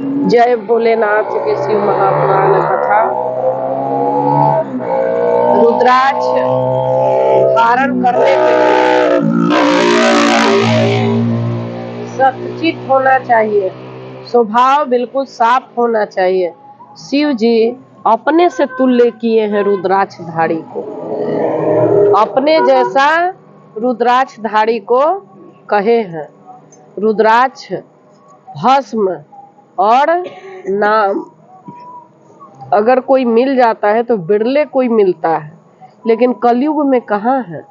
जय भोलेनाथ के शिव महापुराण कथा। रुद्राक्ष धारण करने के सचित होना चाहिए, स्वभाव बिल्कुल साफ होना चाहिए। शिव जी अपने से तुल्य किए हैं रुद्राक्षधारी को, अपने जैसा रुद्राक्षधारी को कहे हैं। रुद्राक्ष, भस्म और नाम अगर कोई मिल जाता है तो बिरले कोई मिलता है, लेकिन कलयुग में कहाँ है।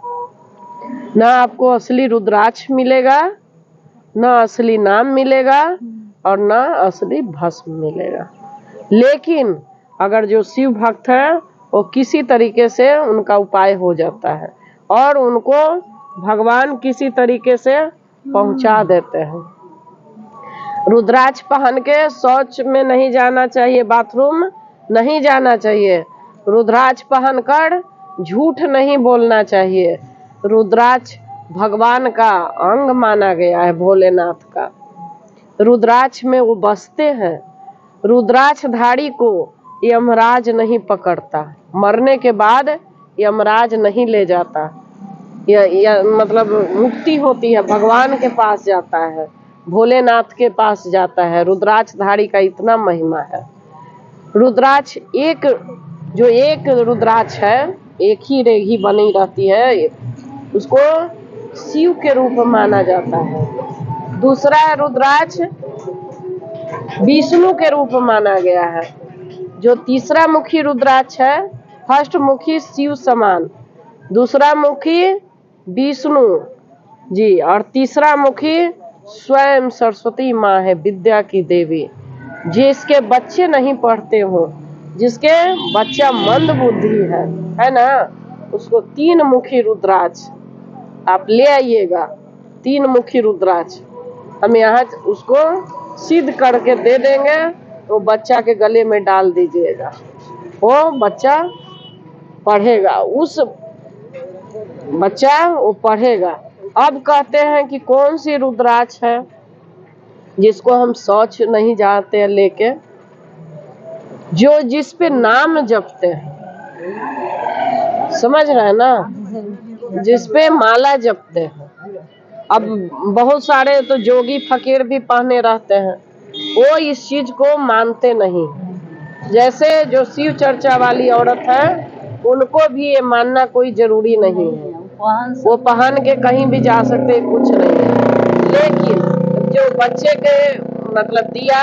ना आपको असली रुद्राक्ष मिलेगा, ना असली नाम मिलेगा और ना असली भस्म मिलेगा। लेकिन अगर जो शिव भक्त है वो किसी तरीके से उनका उपाय हो जाता है और उनको भगवान किसी तरीके से पहुंचा देते हैं। रुद्राक्ष पहन के शौच में नहीं जाना चाहिए, बाथरूम नहीं जाना चाहिए। रुद्राक्ष पहनकर झूठ नहीं बोलना चाहिए। रुद्राक्ष भगवान का अंग माना गया है, भोलेनाथ का। रुद्राक्ष में वो बसते हैं। रुद्राक्षधारी को यमराज नहीं पकड़ता, मरने के बाद यमराज नहीं ले जाता। मतलब मुक्ति होती है, भगवान के पास जाता है, भोलेनाथ के पास जाता है। रुद्राक्षधारी का इतना महिमा है। रुद्राक्ष एक रुद्राक्ष है, एक ही रेघी बनी रहती है, उसको शिव के रूप माना जाता है। दूसरा रुद्राक्ष विष्णु के रूप माना गया है। जो तीसरा मुखी रुद्राक्ष है, फर्स्ट मुखी शिव समान, दूसरा मुखी विष्णु जी और तीसरा मुखी स्वयं सरस्वती माँ है, विद्या की देवी। जिसके बच्चे नहीं पढ़ते हो, जिसके बच्चा मंद बुद्धि है ना, उसको 3 मुखी रुद्राक्ष आप ले आइएगा। 3 मुखी रुद्राक्ष हम यहाँ उसको सिद्ध करके दे देंगे, तो बच्चा के गले में डाल दीजिएगा, वो बच्चा पढ़ेगा, उस बच्चा वो पढ़ेगा। अब कहते हैं कि कौन सी रुद्राक्ष है जिसको हम शौच नहीं जाते लेके, जो जिस पे नाम जपते हैं, समझ रहे हैं ना, जिस पे माला जपते हैं। अब बहुत सारे तो जोगी फकीर भी पहने रहते हैं, वो इस चीज को मानते नहीं। जैसे जो शिव चर्चा वाली औरत है, उनको भी ये मानना कोई जरूरी नहीं है, वो पहन के कहीं भी जा सकते, कुछ नहीं है। लेकिन जो बच्चे के मतलब दिया,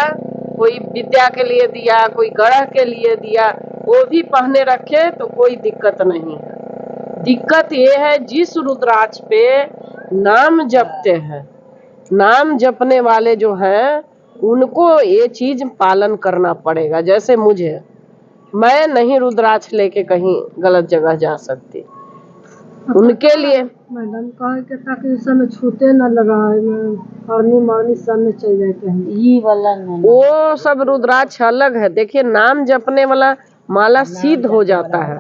कोई विद्या के लिए दिया, कोई ग्रह के लिए दिया, वो भी पहने रखे तो कोई दिक्कत नहीं है। दिक्कत ये है जिस रुद्राक्ष पे नाम जपते हैं, नाम जपने वाले जो हैं, उनको ये चीज पालन करना पड़ेगा। जैसे मैं नहीं रुद्राक्ष लेके कहीं गलत जगह जा सकती, उनके लिए मैडम कहा कि ताकि इस समय छूते न लगा मरनी सब में चल जाते हैं, ये वाला वो सब रुद्राक्ष अलग है। देखिए, नाम जपने वाला माला सिद्ध हो जाता है।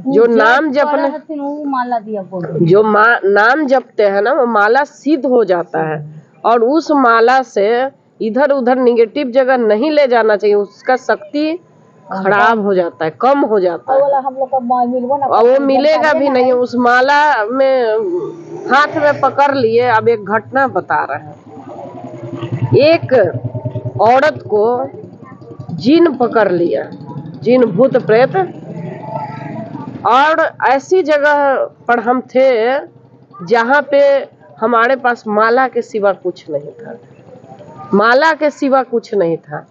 जो नाम जपने वो माला दिया जो नाम जपते हैं ना, वो माला सिद्ध हो जाता है और उस माला से इधर उधर निगेटिव जगह नहीं ले जाना चाहिए। उसका शक्ति खराब हो जाता है, कम हो जाता है, हम लोग का और वो मिलेगा भी नहीं। उस माला में हाथ में पकड़ लिए। अब एक घटना बता रहे हैं। एक औरत को जिन पकड़ लिया, जिन भूत प्रेत, और ऐसी जगह पर हम थे जहाँ पे हमारे पास माला के सिवा कुछ नहीं था, माला के सिवा कुछ नहीं था,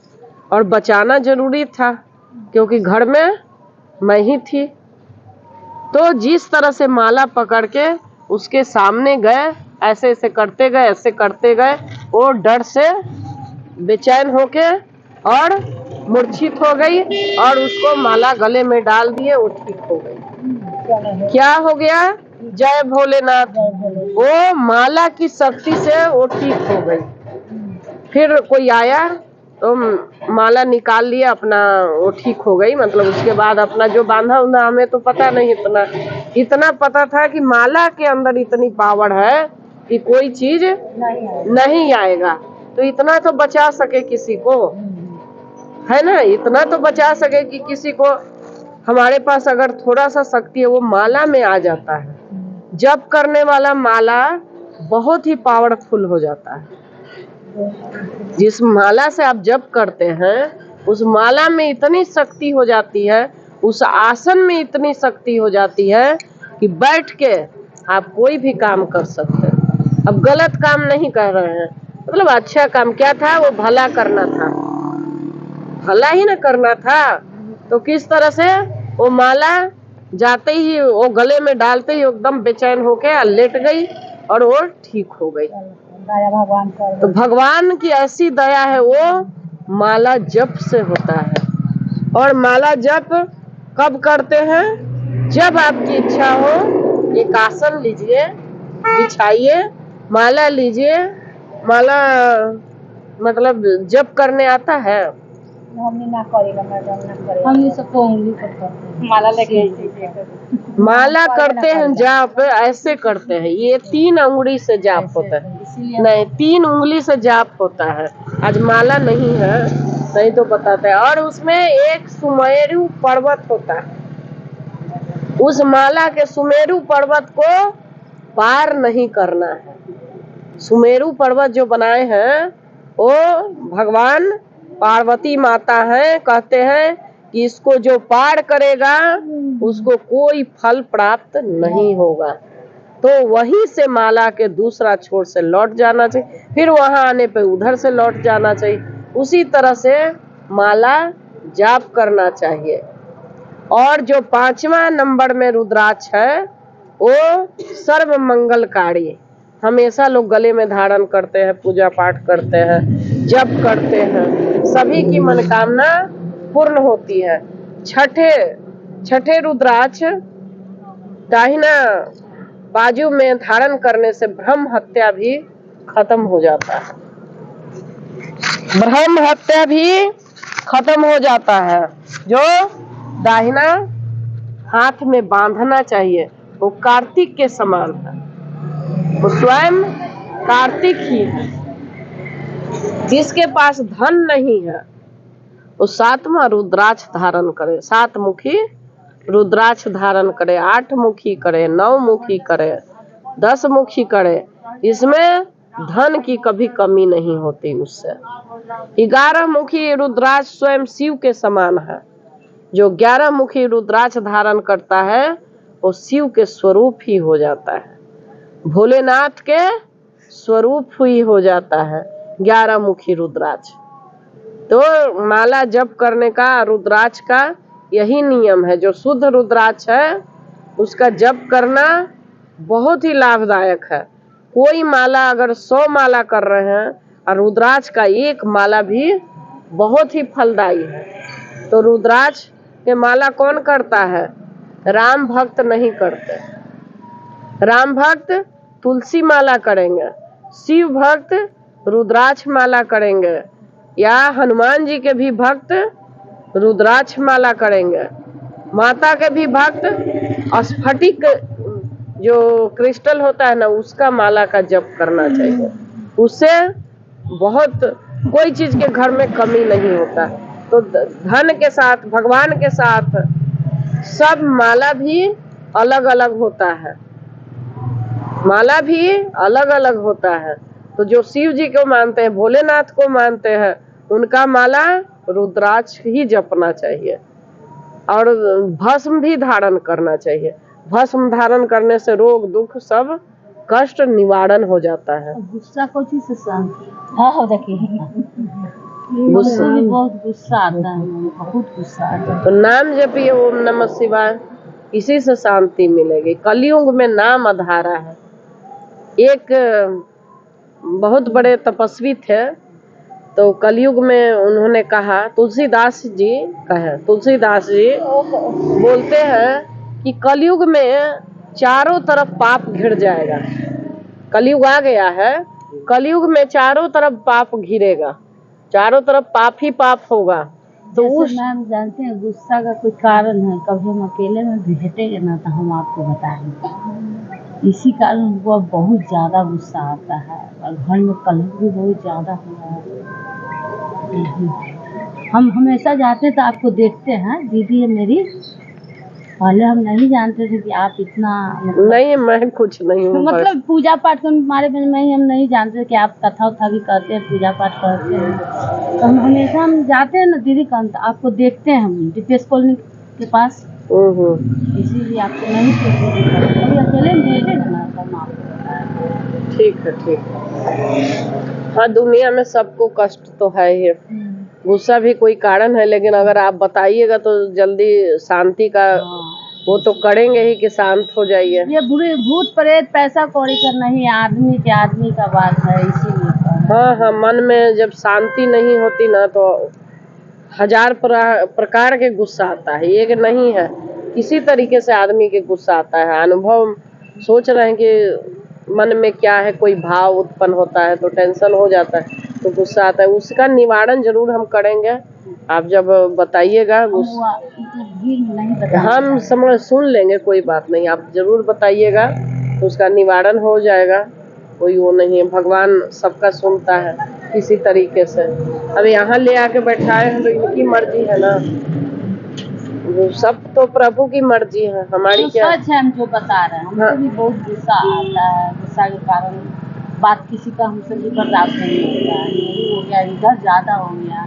और बचाना जरूरी था क्योंकि घर में मैं ही थी। तो जिस तरह से माला पकड़ के उसके सामने गए, ऐसे ऐसे करते गए, ऐसे करते गए, वो डर से बेचैन होके और मूर्छित हो गई और उसको माला गले में डाल दिए, वो ठीक हो गई। क्या हो गया? जय भोलेनाथ। वो माला की शक्ति से वो ठीक हो गई। फिर कोई आया तो माला निकाल लिया अपना, वो ठीक हो गई। मतलब उसके बाद अपना जो बांधा उंधा, हमें तो पता नहीं, इतना पता था कि माला के अंदर इतनी पावर है कि कोई चीज नहीं आएगा, तो इतना तो बचा सके किसी को। है ना, इतना तो बचा सके कि किसी को, हमारे पास अगर थोड़ा सा शक्ति है वो माला में आ जाता है। जप करने वाला माला बहुत ही पावरफुल हो जाता है। जिस माला से आप जप करते हैं उस माला में इतनी शक्ति हो जाती है, उस आसन में इतनी शक्ति हो जाती है कि बैठ के आप कोई भी काम कर सकते हैं। अब गलत काम नहीं कर रहे हैं, मतलब अच्छा काम क्या था, वो भला करना था, भला ही ना करना था। तो किस तरह से वो माला जाते ही, वो गले में डालते ही एकदम बेचैन होके लेट गई और वो ठीक हो गई। तो भगवान की ऐसी दया है, वो माला जप से होता है। और माला जप कब करते हैं? जब आपकी इच्छा हो, एक आसन लीजिए, बिछाइए, माला लीजिए। माला मतलब जप करने आता है, हमने ना करेगा मैडम, ना करेगा, हमने सबको उंगली पर करते हैं, माला लेके माला करते हैं, जाप ऐसे करते हैं। ये 3 उंगली से जाप होता है, नहीं 3 उंगली से जाप होता है। आज माला नहीं है, नहीं तो बताते हैं। और उसमें एक सुमेरु पर्वत होता है, उस माला के सुमेरु पर्वत को पार नहीं करना है। सुमेरु पर्वत जो बनाए हैं वो भगवान पार्वती माता है, कहते हैं कि इसको जो पार करेगा उसको कोई फल प्राप्त नहीं होगा। तो वहीं से माला के दूसरा छोर से लौट जाना चाहिए, फिर वहां आने पे उधर से लौट जाना चाहिए। उसी तरह से माला जाप करना चाहिए। और जो 5वां नंबर में रुद्राक्ष है वो सर्व मंगलकारी, हमेशा लोग गले में धारण करते हैं, पूजा पाठ करते हैं, जप करते हैं, सभी की मनोकामना पूर्ण होती है। छठे रुद्राक्ष दाहिना बाजू में धारण करने से ब्रह्म हत्या भी खत्म हो जाता है। ब्रह्म हत्या भी खत्म हो जाता है। जो दाहिना हाथ में बांधना चाहिए, वो कार्तिक के समान है, वो स्वयं कार्तिक ही है। जिसके पास धन नहीं है वो 7वां रुद्राक्ष धारण करे, 7 मुखी रुद्राक्ष धारण करे, 8 मुखी करे, 9 मुखी करे, 10 मुखी करे। इसमें धन की कभी कमी नहीं होती उससे। 11 मुखी रुद्राक्ष स्वयं शिव के समान है। जो 11 मुखी रुद्राक्ष धारण करता है वो शिव के स्वरूप ही हो जाता है, भोलेनाथ के स्वरूप ही हो जाता है 11 मुखी रुद्राक्ष। तो माला जप करने का, रुद्राक्ष का यही नियम है। जो शुद्ध रुद्राक्ष है उसका जप करना बहुत ही लाभदायक है। कोई माला अगर 100 माला कर रहे हैं और रुद्राक्ष का 1 माला भी बहुत ही फलदायी है। तो रुद्राक्ष के माला कौन करता है? राम भक्त नहीं करते। राम भक्त तुलसी माला करेंगे, शिव भक्त रुद्राक्ष माला करेंगे, या हनुमान जी के भी भक्त रुद्राक्ष माला करेंगे। माता के भी भक्त स्फटिक जो क्रिस्टल होता है ना, उसका माला का जप करना चाहिए। उससे बहुत कोई चीज के घर में कमी नहीं होता। तो धन के साथ, भगवान के साथ सब माला भी अलग अलग होता है, माला भी अलग अलग होता है। तो जो शिव जी को मानते हैं, भोलेनाथ को मानते हैं, उनका माला रुद्राक्ष ही जपना चाहिए। और भस्म भी धारण करना चाहिए। भस्म धारण करने से रोग दुख सब कष्ट निवारण हो जाता है। गुस्सा को चीज से शांति, हाँ देखिए गुस्सा भी बहुत गुस्सा आता है, बहुत गुस्सा आता है। तो नाम जपिए ओम नमः शिवाय, इसी से शांति मिलेगी। कलयुग में नाम आधारा है। एक बहुत बड़े तपस्वी थे, तो कलयुग में उन्होंने कहा, तुलसीदास जी बोलते हैं कि कलयुग में चारों तरफ पाप घिर जाएगा। कलयुग आ गया है, कलयुग में चारों तरफ पाप घिरेगा, चारों तरफ पाप ही पाप होगा। तो उस मैम जानते हैं गुस्सा का कोई कारण है, कभी हम अकेले में भेटेंगे ना तो हम आपको बताएंगे। इसी कारण उनको बहुत ज़्यादा गुस्सा आता है और घर में कलह भी बहुत ज़्यादा हो रहा है। हम हमेशा जाते तो आपको देखते हैं, दीदी है मेरी। पहले हम नहीं जानते थे कि आप इतना नहीं, मैं कुछ नहीं हूँ। मतलब पूजा पाठ के हमारे में ही हम नहीं जानते कि आप कथा उथा भी करते हैं, पूजा पाठ करते हैं। तो हम हमेशा हम जाते हैं ना दीदी का, तो आपको देखते हैं हम दीपेश कॉलोनी के पास, इसीलिए आपको नहीं कभी अकेले में भेजेगा ना तो हम आपको बताएंगे। ठीक है, ठीक है। हाँ, दुनिया में सबको कष्ट तो है ही, गुस्सा भी कोई कारण है, लेकिन अगर आप बताइएगा तो जल्दी शांति का वो तो करेंगे ही कि शांत हो जाइए। ये बुरे भूत प्रेत पैसा कौड़ी का नहीं, आदमी के आदमी का बात है, इसीलिए। हाँ हाँ, मन में जब शांति नहीं होती ना तो हजार प्रकार के गुस्सा आता है, एक नहीं है, किसी तरीके से आदमी के गुस्सा आता है। अनुभव सोच रहे हैं कि मन में क्या है, कोई भाव उत्पन्न होता है तो टेंशन हो जाता है, तो गुस्सा आता है। उसका निवारण जरूर हम करेंगे, आप जब बताइएगा। हम समझ सुन लेंगे, कोई बात नहीं, आप जरूर बताइएगा तो उसका निवारण हो जाएगा। कोई वो नहीं है, भगवान सबका सुनता है किसी तरीके से। अब यहाँ ले आके बैठाए हैं तो इनकी मर्जी है ना, सब तो प्रभु की मर्जी है, हमारी क्या। सच है हम जो बता रहे हैं, हमको भी बहुत गुस्सा आता है, गुस्सा के कारण बात किसी का हमसे भी बर्दाश्त नहीं होता है, यही हो गया, इधर ज्यादा हो गया,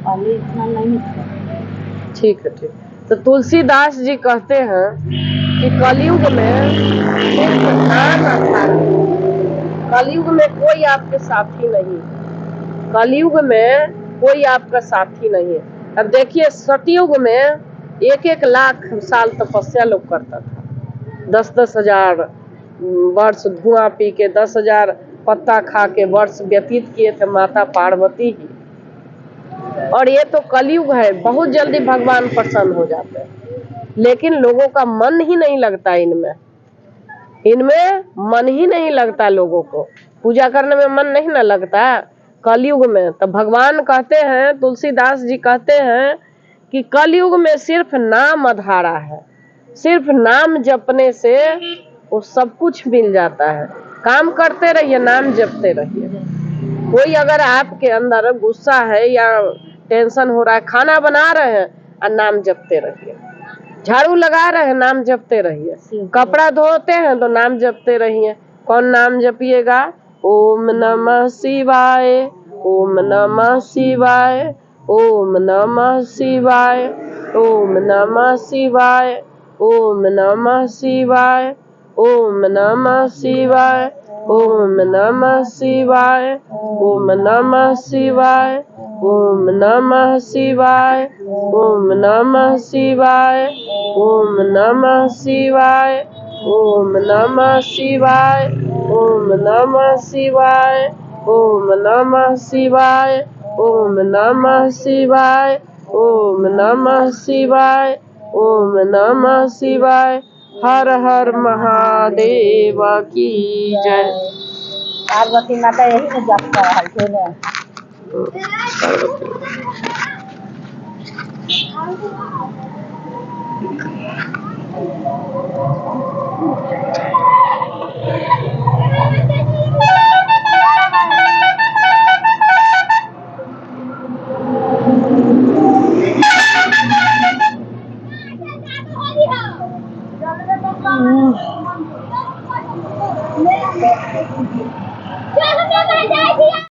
पहले इतना नहीं था। ठीक है, ठीक। तो तुलसीदास जी कहते हैं कि कलयुग में सिर्फ नाम आधार है, कलयुग में कोई आपके साथी नहीं, कलयुग में कोई आपका साथी नहीं है। अब देखिए, सतयुग में 1-1 लाख साल तपस्या लोग करता था, 10-10 हजार वर्ष धुआं पी के, 10,000 पत्ता खा के वर्ष व्यतीत किए थे माता पार्वती ही। और ये तो कलयुग है, बहुत जल्दी भगवान प्रसन्न हो जाते हैं, लेकिन लोगों का मन ही नहीं लगता इनमें, इनमें मन ही नहीं लगता, लोगों को पूजा करने में मन नहीं ना लगता कलयुग में। तो भगवान कहते हैं, तुलसीदास जी कहते हैं कि कलयुग में सिर्फ नाम आधारा है, सिर्फ नाम जपने से वो सब कुछ मिल जाता है। काम करते रहिए, नाम जपते रहिए। कोई अगर आपके अंदर गुस्सा है या टेंशन हो रहा है, खाना बना रहे हैं और नाम जपते रहिए, झाड़ू लगा रहे हैं नाम जपते रहिए, कपड़ा धोते हैं तो नाम जपते रहिए। कौन नाम जपिएगा? ओम नमः शिवाय, ओम नमः शिवाय, ओम नमः शिवाय, ओम नमः शिवाय, ओम नमः शिवाय, ओम नमः शिवाय, ओम नमः शिवाय, ओम नमः शिवाय, ओम नमः शिवाय, ओम नमः शिवाय, ओम नमः शिवाय, ओम नमः शिवाय, ओम नमः शिवाय, ओम नमः शिवाय, ओम नमः शिवाय, ओम नमः शिवाय, ओम नमः शिवाय। हर हर महादेव की जय। पार्वती माता यही में जप कर रहा है।